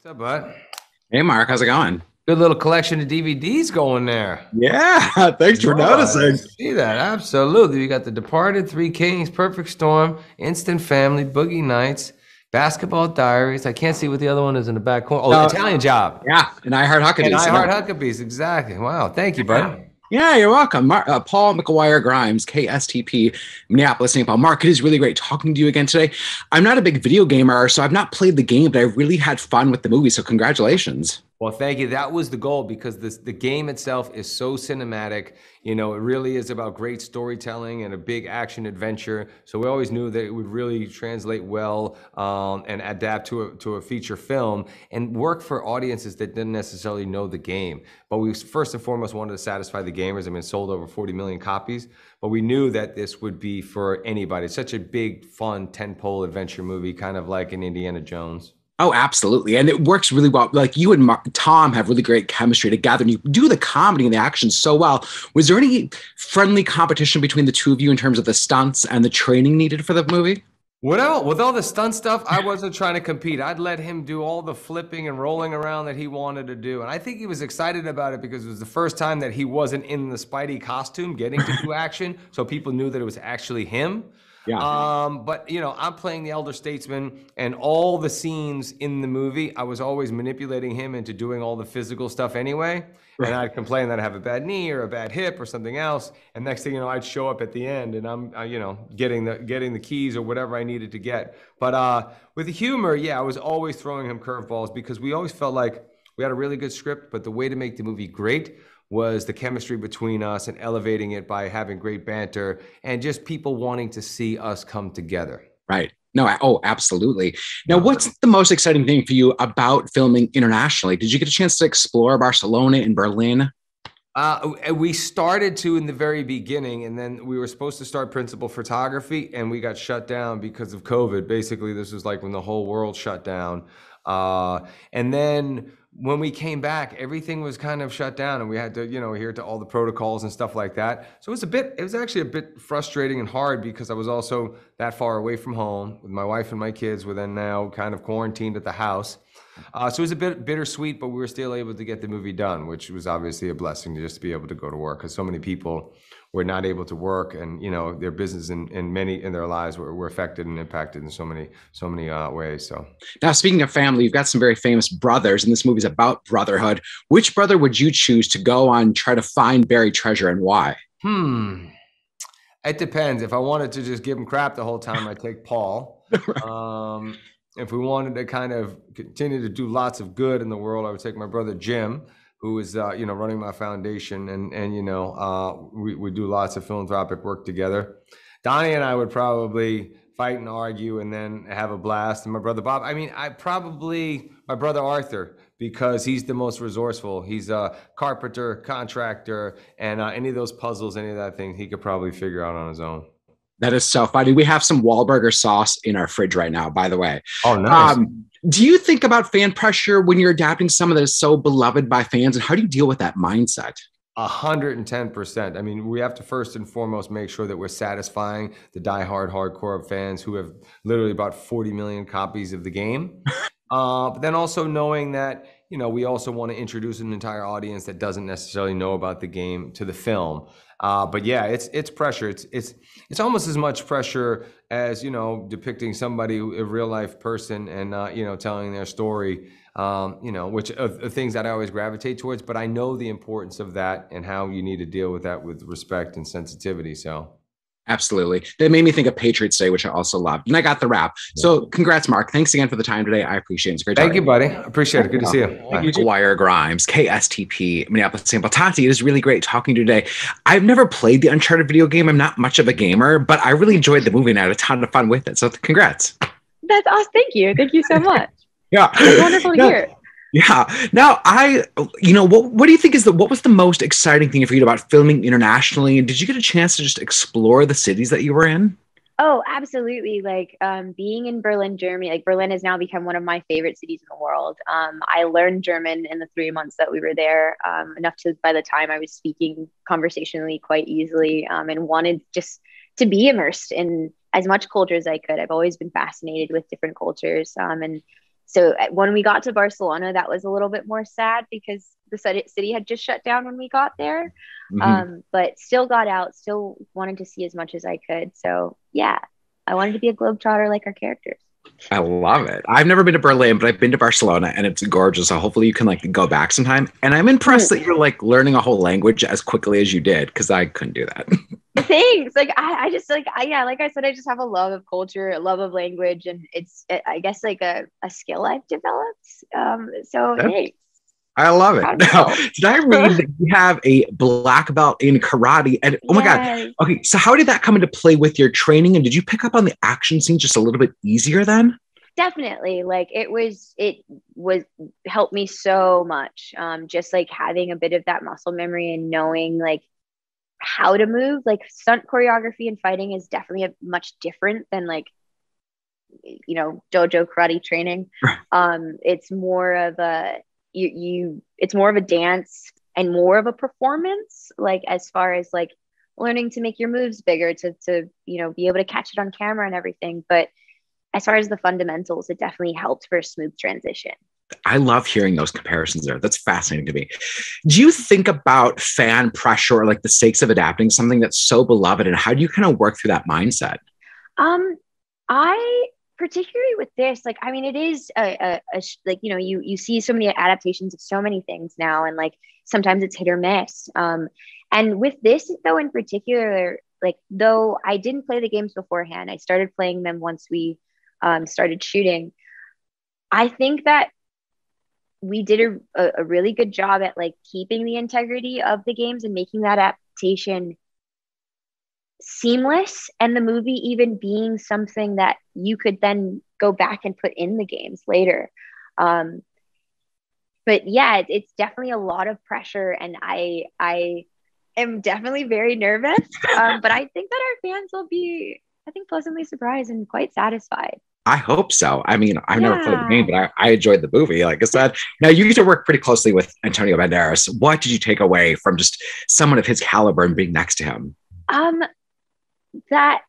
What's up, bud? Hey Mark, how's it going? Good little collection of DVDs going there. Yeah, thanks for Oh, I noticing. see that. Absolutely. We got The Departed, Three Kings, Perfect Storm, Instant Family, Boogie Nights, Basketball Diaries. I can't see what the other one is in the back corner. Oh, Uh, Italian Job. yeah, and I Heart And Huckabees. I So no, Heart Huckabees. Exactly. Wow. Thank you, yeah. bud. Yeah, you're welcome. Paul McGuire Grimes, KSTP, Minneapolis, St. Paul. Mark, it is really great talking to you again today. I'm not a big video gamer, so I've not played the game, but I really had fun with the movie. So congratulations. Well, thank you. That was the goal because the game itself is so cinematic. You know, it really is about great storytelling and a big action adventure. So we always knew that it would really translate well and adapt to a feature film and work for audiences that didn't necessarily know the game. But we first and foremost wanted to satisfy the gamers. I mean, it sold over 40 million copies. But we knew that this would be for anybody. It's such a big, fun, tentpole adventure movie, kind of like an Indiana Jones. Oh, absolutely. And it works really well. Like you and Tom have really great chemistry together, and you do the comedy and the action so well. Was there any friendly competition between the two of you in terms of the stunts and the training needed for the movie? Well, with all the stunt stuff, I wasn't trying to compete. I'd let him do all the flipping and rolling around that he wanted to do. And I think he was excited about it because it was the first time that he wasn't in the Spidey costume getting to do action. So people knew that it was actually him. Yeah. But you know, I'm playing the elder statesman, and all the scenes in the movie, I was always manipulating him into doing all the physical stuff anyway. And Right. I'd complain that I have a bad knee or a bad hip or something else. And next thing you know, I'd show up at the end, and I'm, you know, getting the keys or whatever I needed to get. But with the humor, yeah, I was always throwing him curveballs because we always felt like we had a really good script, but the way to make the movie great was the chemistry between us and elevating it by having great banter and just people wanting to see us come together. Right. No, oh, absolutely. Now, Yeah. what's the most exciting thing for you about filming internationally? Did you get a chance to explore Barcelona and Berlin? We started to in the very beginning, and then we were supposed to start principal photography, and we got shut down because of COVID. Basically, this was like when the whole world shut down. And then when we came back, everything was kind of shut down, and we had to, you know, adhere to all the protocols and stuff like that. So it was actually a bit frustrating and hard because I was also that far away from home with my wife and my kids were then now kind of quarantined at the house. So it was a bit bittersweet, but we were still able to get the movie done, which was obviously a blessing to just be able to go to work because so many people were not able to work, and you know their business and many in their lives were affected and impacted in so many ways. So Now, speaking of family, you've got some very famous brothers, and this movie's about brotherhood. Which brother would you choose to go on try to find buried treasure, and why? hmm, it depends. If I wanted to just give him crap the whole time, I'd take Paul. Um, if we wanted to kind of continue to do lots of good in the world, I would take my brother Jim, who is you know running my foundation, and you know we do lots of philanthropic work together. Donnie and I would probably fight and argue, and then have a blast. And my brother Bob, I mean, I probably my brother Arthur because he's the most resourceful. He's a carpenter, contractor, and any of those puzzles, any of that thing, he could probably figure out on his own. That is so funny. We have some Wahlburger sauce in our fridge right now, by the way. Oh, nice. Do you think about fan pressure when you're adapting someone that is so beloved by fans, and how do you deal with that mindset? 110%. I mean, we have to first and foremost make sure that we're satisfying the diehard hardcore fans who have literally bought 40 million copies of the game. But then also knowing that, you know, we also want to introduce an entire audience that doesn't necessarily know about the game to the film. But yeah, it's pressure. It's almost as much pressure as, you know, depicting somebody, a real life person, and you know, telling their story. You know, which are things that I always gravitate towards. But I know the importance of that and how you need to deal with that with respect and sensitivity. So. Absolutely. That made me think of Patriots Day, which I also loved. And I got the wrap. So congrats, Mark. Thanks again for the time today. I appreciate it. It's great Thank talking. you, buddy. Appreciate it. Good to see you. Bye. McGuire Grimes, KSTP, Minneapolis, St. Paul. Tati, it is really great talking to you today. I've never played the Uncharted video game. I'm not much of a gamer, but I really enjoyed the movie and I had a ton of fun with it. So congrats. That's awesome. Thank you. Thank you so much. Yeah. It's wonderful to hear. Yeah. Now, what do you think what was the most exciting thing for you about filming internationally? And did you get a chance to just explore the cities that you were in? Oh, absolutely. Like being in Berlin, Germany, like Berlin has now become one of my favorite cities in the world. I learned German in the 3 months that we were there, enough to by the time I was speaking conversationally quite easily, and wanted just to be immersed in as much culture as I could. I've always been fascinated with different cultures. And So when we got to Barcelona, that was a little bit more sad because the city had just shut down when we got there. But still got out, still wanted to see as much as I could. So yeah, I wanted to be a globetrotter like our characters. I love it. I've never been to Berlin, but I've been to Barcelona and it's gorgeous. So hopefully you can like go back sometime. And I'm impressed that you're like learning a whole language as quickly as you did, because I couldn't do that. Thanks. Like I just like like I said, I just have a love of culture, a love of language, and I guess like a skill I've developed. So thanks. I love it. Now, did I read that you have a black belt in karate? And oh my God. Okay. So how did that come into play with your training? And did you pick up on the action scene just a little bit easier then? Definitely. Like it was helped me so much. Just like having a bit of that muscle memory and knowing like how to move. Like stunt choreography and fighting is definitely a much different than like, dojo karate training. It's more of a it's more of a dance and more of a performance, like as far as like learning to make your moves bigger to be able to catch it on camera and everything. But as far as the fundamentals, it definitely helped for a smooth transition. I love hearing those comparisons there. That's fascinating to me. Do you think about fan pressure or like the stakes of adapting something that's so beloved, and how do you kind of work through that mindset? I particularly with this, like, I mean, it is like, you see so many adaptations of so many things now, and like sometimes it's hit or miss. And with this though, in particular, like, though I didn't play the games beforehand, I started playing them once we started shooting. I think that we did a really good job at like keeping the integrity of the games and making that adaptation seamless, and the movie even being something that you could then go back and put in the games later. But yeah, it's definitely a lot of pressure, and I am definitely very nervous. But I think that our fans will be, I think, pleasantly surprised and quite satisfied. I hope so. I mean, I've never played the game, but I enjoyed the movie. Like I said, now you used to work pretty closely with Antonio Banderas. What did you take away from just someone of his caliber and being next to him? That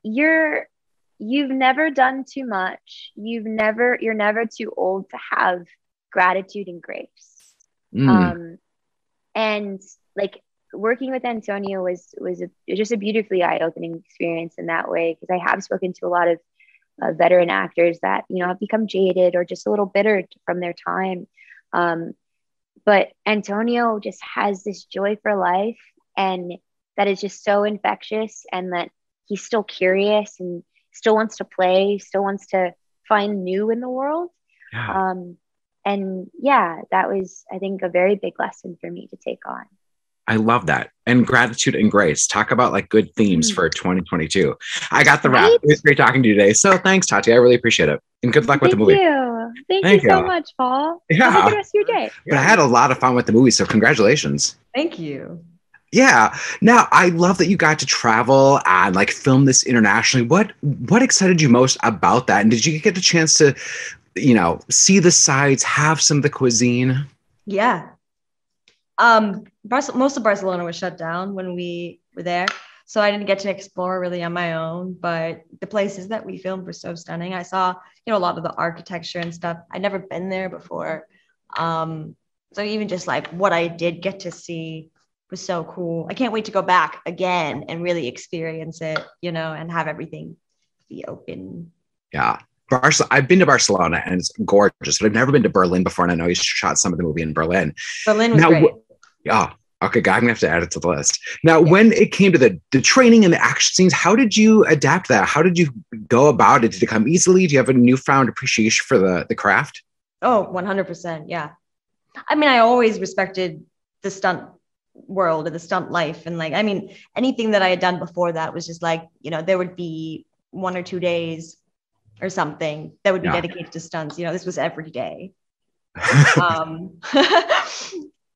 you've never done too much. You're never too old to have gratitude and grace. And like working with Antonio was just a beautifully eye-opening experience in that way, because I have spoken to a lot of veteran actors that have become jaded or just a little bitter from their time. But Antonio just has this joy for life, and that is just so infectious, and that he's still curious and still wants to play, still wants to find new in the world. And yeah, that was, I think, a very big lesson for me to take on. I love that. And gratitude and grace. Talk about like good themes for 2022. I got the wrap. It was great talking to you today. So thanks, Tati. I really appreciate it. And good luck with the movie. Thank you so much, Paul. Yeah. Have a good rest of your day. But I had a lot of fun with the movie. So congratulations. Thank you. Yeah. Now, I love that you got to travel and like film this internationally. What excited you most about that? And did you get the chance to, see the sights, have some of the cuisine? Yeah. Most of Barcelona was shut down when we were there, so I didn't get to explore really on my own, but the places that we filmed were so stunning. I saw, a lot of the architecture and stuff. I'd never been there before. So even just like what I did get to see was so cool. I can't wait to go back again and really experience it, and have everything be open. Yeah. I've been to Barcelona and it's gorgeous, but I've never been to Berlin before. And I know you shot some of the movie in Berlin. Berlin was great. Yeah. Okay. I'm going to have to add it to the list. Now, when it came to the training and the action scenes, how did you adapt that? How did you go about it? Did it come easily? Do you have a newfound appreciation for the craft? Oh, 100%. Yeah. I mean, I always respected the stunt world and the stunt life. And like, I mean, anything that I had done before that was just like, there would be 1 or 2 days or something that would be dedicated to stunts. This was every day.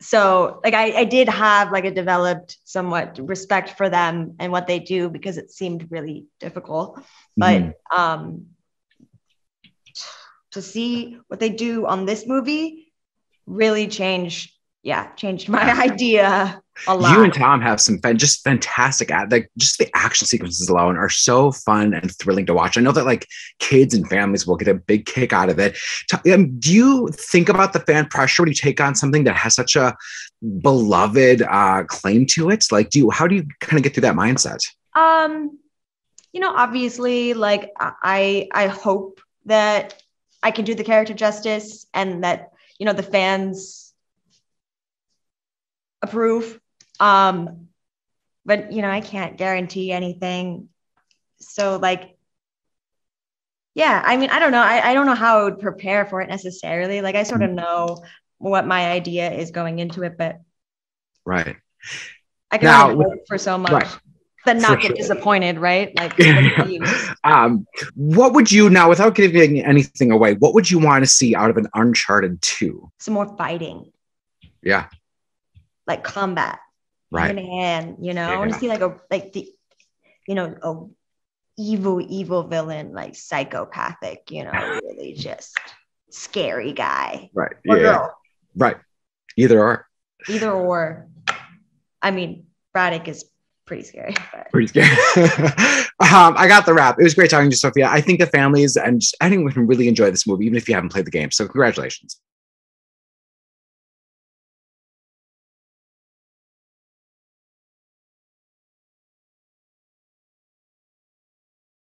So like I did have like a developed somewhat respect for them and what they do, because it seemed really difficult. But to see what they do on this movie really changed yeah, changed my idea a lot. You and Tom have some just fantastic, like just the action sequences alone are so fun and thrilling to watch. I know that like kids and families will get a big kick out of it. Do you think about the fan pressure when you take on something that has such a beloved claim to it? Like, how do you kind of get through that mindset? You know, obviously, like I hope that I can do the character justice and that, you know, the fans approve. But, you know, I can't guarantee anything. So like, yeah, I mean, I don't know. I don't know how I would prepare for it necessarily. Like I sort of know what my idea is going into it, but right. I can only hope for so much. Right. Then not get disappointed, right? Like, what would you now, without giving anything away, what would you want to see out of an Uncharted 2? Some more fighting. Yeah. Like combat. Right. Hand in hand, you know. I want to see a evil villain, like psychopathic, you know, really just scary guy. Right. Or girl. Right. Either or. I mean, Braddock is pretty scary. But. Pretty scary. I got the wrap. It was great talking to you, Sophia. I think the families and just anyone can really enjoy this movie, even if you haven't played the game. So congratulations.